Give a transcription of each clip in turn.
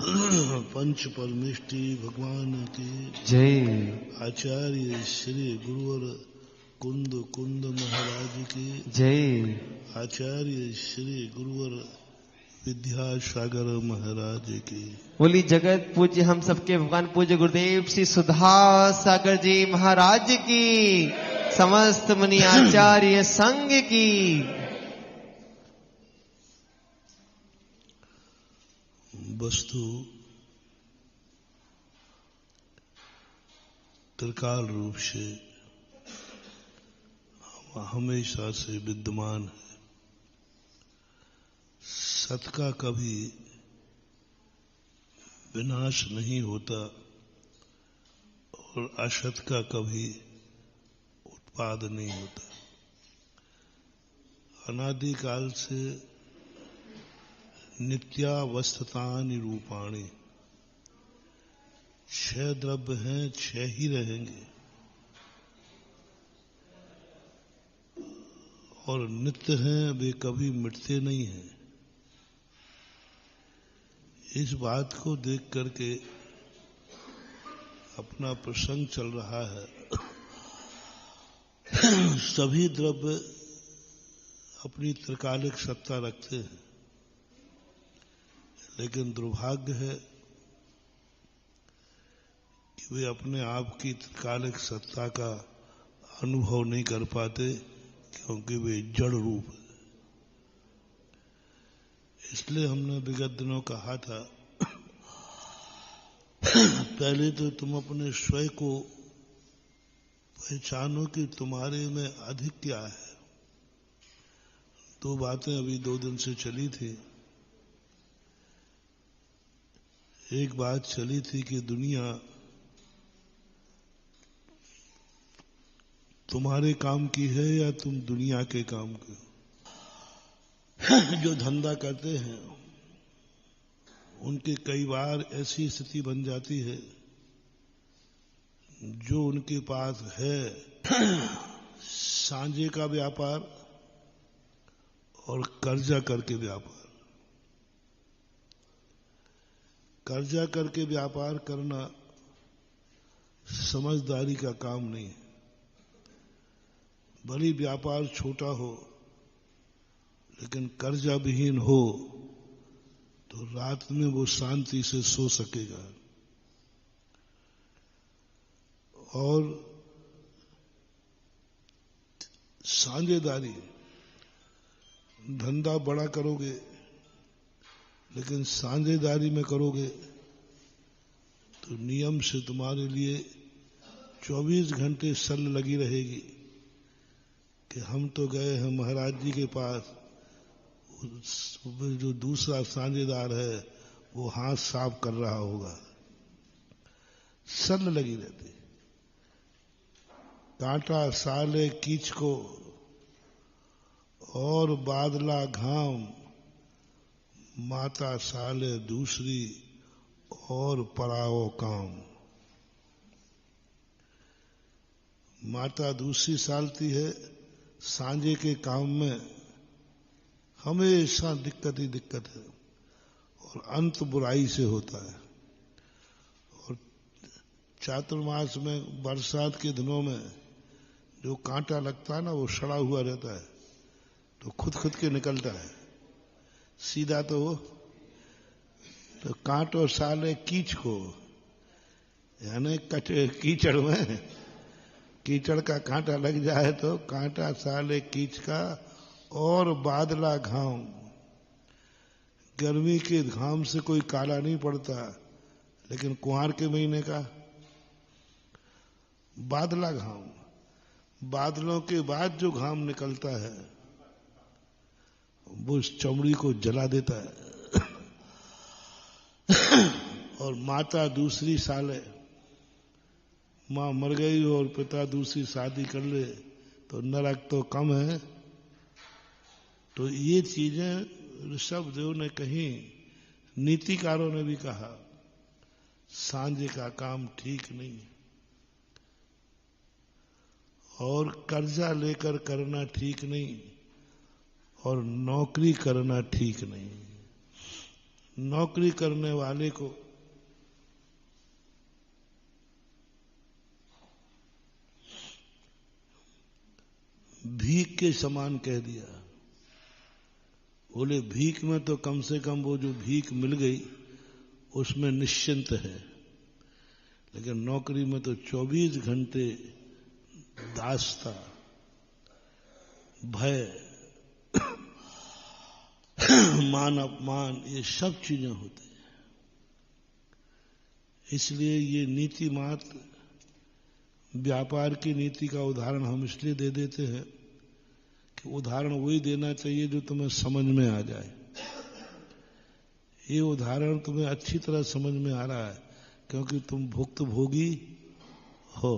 पंच परमेष्टि भगवान की जय। आचार्य श्री गुरुवर कुंद कुंद महाराज की जय। आचार्य श्री गुरुवर विद्यासागर महाराज की बोली जगत पूज्य हम सबके भगवान पूज्य गुरुदेव श्री सुधा सागर जी महाराज की, समस्त मुनि आचार्य संघ की। वस्तु त्रिकाल रूप से हमेशा से विद्यमान है। सत का कभी विनाश नहीं होता और असत का कभी उत्पाद नहीं होता। अनादिकाल से नित्यावस्थानि रूपाणि, छह द्रव्य हैं, छह ही रहेंगे और नित्य हैं, वे कभी मिटते नहीं हैं। इस बात को देख करके अपना प्रसंग चल रहा है। सभी द्रव्य अपनी त्रिकालिक सत्ता रखते हैं, लेकिन दुर्भाग्य है कि वे अपने आप की त्रिकालिक सत्ता का अनुभव नहीं कर पाते, क्योंकि वे जड़ रूप है। इसलिए हमने विगत दिनों कहा था, पहले तो तुम अपने स्वयं को पहचानो कि तुम्हारे में अधिक क्या है। दो बातें अभी 2 दिन से चली थी। एक बात चली थी कि दुनिया तुम्हारे काम की है या तुम दुनिया के काम के हो। जो धंधा करते हैं उनके कई बार ऐसी स्थिति बन जाती है, जो उनके पास है सांझे का व्यापार और कर्जा करके व्यापार। कर्जा करके व्यापार करना समझदारी का काम नहीं है। भले व्यापार छोटा हो, लेकिन कर्जा विहीन हो तो रात में वो शांति से सो सकेगा। और साझेदारी, धंधा बड़ा करोगे लेकिन साझेदारी में करोगे तो नियम से तुम्हारे लिए 24 घंटे सल लगी रहेगी कि हम तो गए हैं महाराज जी के पास, जो दूसरा साझेदार है वो हाथ साफ कर रहा होगा। सल लगी रहती। कांटा साले कीच को और बादला घाम, माता साले दूसरी और पराओ काम। माता दूसरी सालती है, सांझे के काम में हमेशा दिक्कत ही दिक्कत है और अंत बुराई से होता है। और चातुर्मास में बरसात के दिनों में जो कांटा लगता है ना, वो सड़ा हुआ रहता है, तो खुद के निकलता है सीधा। तो कांटो साले कीच को, यानी कीचड़ में कीचड़ का कांटा लग जाए तो कांटा साले कीच का और बादला घाम। गर्मी के घाम से कोई काला नहीं पड़ता, लेकिन कुंवार के महीने का बादला घाम, बादलों के बाद जो घाम निकलता है वो उस चमड़ी को जला देता है। और माता दूसरी साले, मां मर गई और पिता दूसरी शादी कर ले तो नरक तो कम है। तो ये चीजें ऋषभ देव ने कही, नीतिकारों ने भी कहा, सांझे का काम ठीक नहीं और कर्जा लेकर करना ठीक नहीं और नौकरी करना ठीक नहीं। नौकरी करने वाले को भीख के समान कह दिया। बोले भीख में तो कम से कम वो जो भीख मिल गई उसमें निश्चिंत है, लेकिन नौकरी में तो 24 घंटे दास्ता, भय, मान अपमान, ये सब चीजें होती हैं। इसलिए ये नीति मात्र व्यापार की नीति का उदाहरण हम इसलिए दे देते हैं कि उदाहरण वही देना चाहिए जो तुम्हें समझ में आ जाए। ये उदाहरण तुम्हें अच्छी तरह समझ में आ रहा है क्योंकि तुम भुक्तभोगी हो।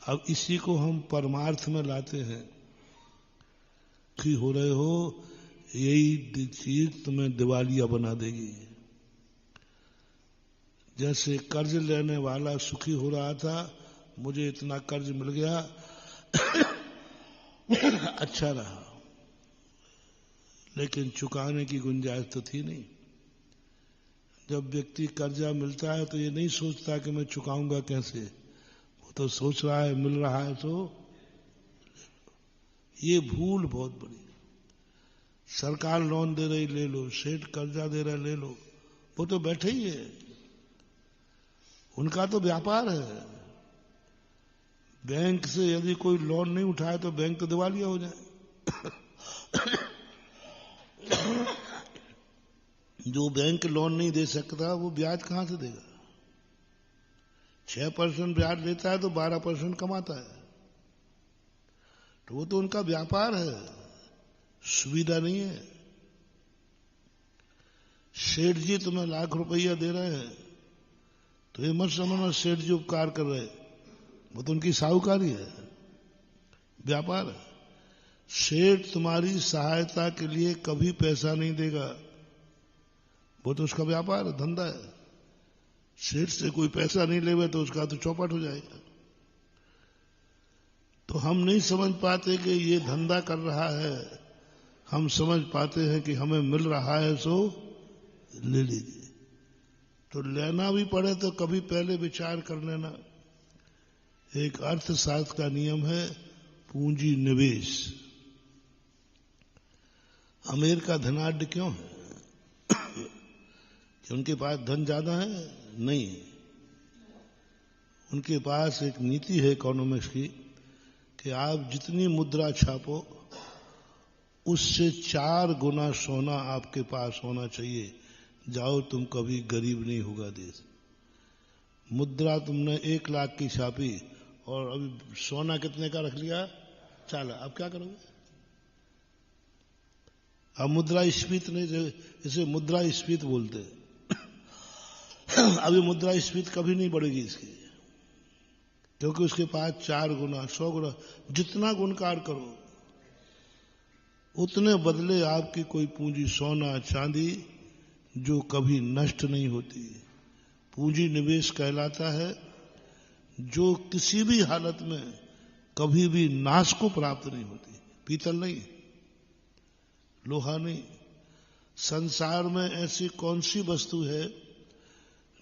अब इसी को हम परमार्थ में लाते हैं कि हो रहे हो, यही चीज तुम्हें दिवालिया बना देगी। जैसे कर्ज लेने वाला सुखी हो रहा था, मुझे इतना कर्ज मिल गया अच्छा रहा, लेकिन चुकाने की गुंजाइश तो थी नहीं। जब व्यक्ति कर्जा मिलता है तो ये नहीं सोचता कि मैं चुकाऊंगा कैसे, वो तो सोच रहा है मिल रहा है तो। ये भूल बहुत बड़ी। सरकार लोन दे रही ले लो, सेठ कर्जा दे रहा ले लो, वो तो बैठे ही है, उनका तो व्यापार है। बैंक से यदि कोई लोन नहीं उठाए तो बैंक तो दिवालिया हो जाए। जो बैंक लोन नहीं दे सकता वो ब्याज कहां से देगा? 6% ब्याज लेता है तो 12% कमाता है, तो वो तो उनका व्यापार है, सुविधा नहीं है। सेठ जी तुम्हें लाख रुपया दे रहे हैं तो ये मत समझना सेठ जी उपकार कर रहे, वो तो उनकी साहूकारी है, व्यापार है। सेठ तुम्हारी सहायता के लिए कभी पैसा नहीं देगा, वो तो उसका व्यापार है, धंधा है। सेठ से कोई पैसा नहीं लेवे तो उसका तो चौपट हो जाएगा। तो हम नहीं समझ पाते कि ये धंधा कर रहा है, हम समझ पाते हैं कि हमें मिल रहा है सो ले लीजिए। तो लेना भी पड़े तो कभी पहले विचार कर लेना। एक अर्थशास्त्र का नियम है पूंजी निवेश। अमेरिका धनाढ्य क्यों है? कि उनके पास धन ज्यादा है? नहीं, उनके पास एक नीति है इकोनॉमिक्स की कि आप जितनी मुद्रा छापो उससे 4 गुना सोना आपके पास होना चाहिए, जाओ तुम कभी गरीब नहीं होगा देश। मुद्रा तुमने 1 लाख की छापी और अभी सोना कितने का रख लिया? 4 लाख। अब क्या करोगे? अब मुद्रास्फीति नहीं, इसे मुद्रास्फीति बोलते हैं। अभी मुद्रास्फीति कभी नहीं बढ़ेगी इसकी, क्योंकि उसके पास 4 गुना 100 गुना जितना गुणकार करो उतने बदले आपकी कोई पूंजी सोना चांदी जो कभी नष्ट नहीं होती। पूंजी निवेश कहलाता है जो किसी भी हालत में कभी भी नाश को प्राप्त नहीं होती। पीतल नहीं, लोहा नहीं, संसार में ऐसी कौन सी वस्तु है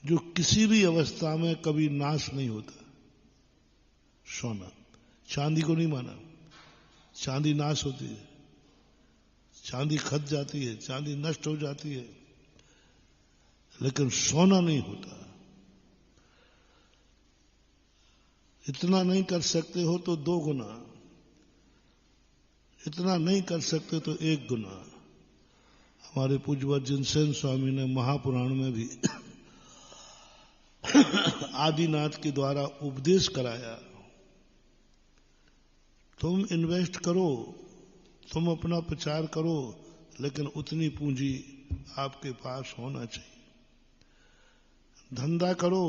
जो किसी भी अवस्था में कभी नाश नहीं होता? सोना। चांदी को नहीं माना, चांदी नाश होती है, चांदी खत जाती है, चांदी नष्ट हो जाती है, लेकिन सोना नहीं होता। इतना नहीं कर सकते हो तो 2 गुना, इतना नहीं कर सकते तो 1 गुना। हमारे पूज्यवत जिनसेन स्वामी ने महापुराण में भी आदिनाथ के द्वारा उपदेश कराया, तुम इन्वेस्ट करो, तुम अपना प्रचार करो, लेकिन उतनी पूंजी आपके पास होना चाहिए। धंधा करो,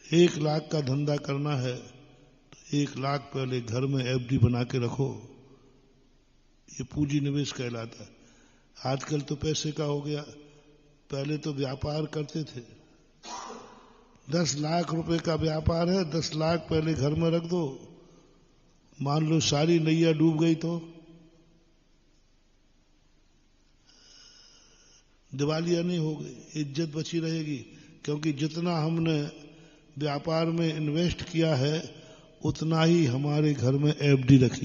1 लाख का धंधा करना है तो 1 लाख पहले घर में एफडी बना के रखो, ये पूंजी निवेश कहलाता है। आजकल तो पैसे का हो गया, पहले तो व्यापार करते थे। 10 लाख रुपए का व्यापार है, 10 लाख पहले घर में रख दो, मान लो सारी नैया डूब गई तो दिवालिया नहीं होगी, इज्जत बची रहेगी, क्योंकि जितना हमने व्यापार में इन्वेस्ट किया है उतना ही हमारे घर में एफडी रखी।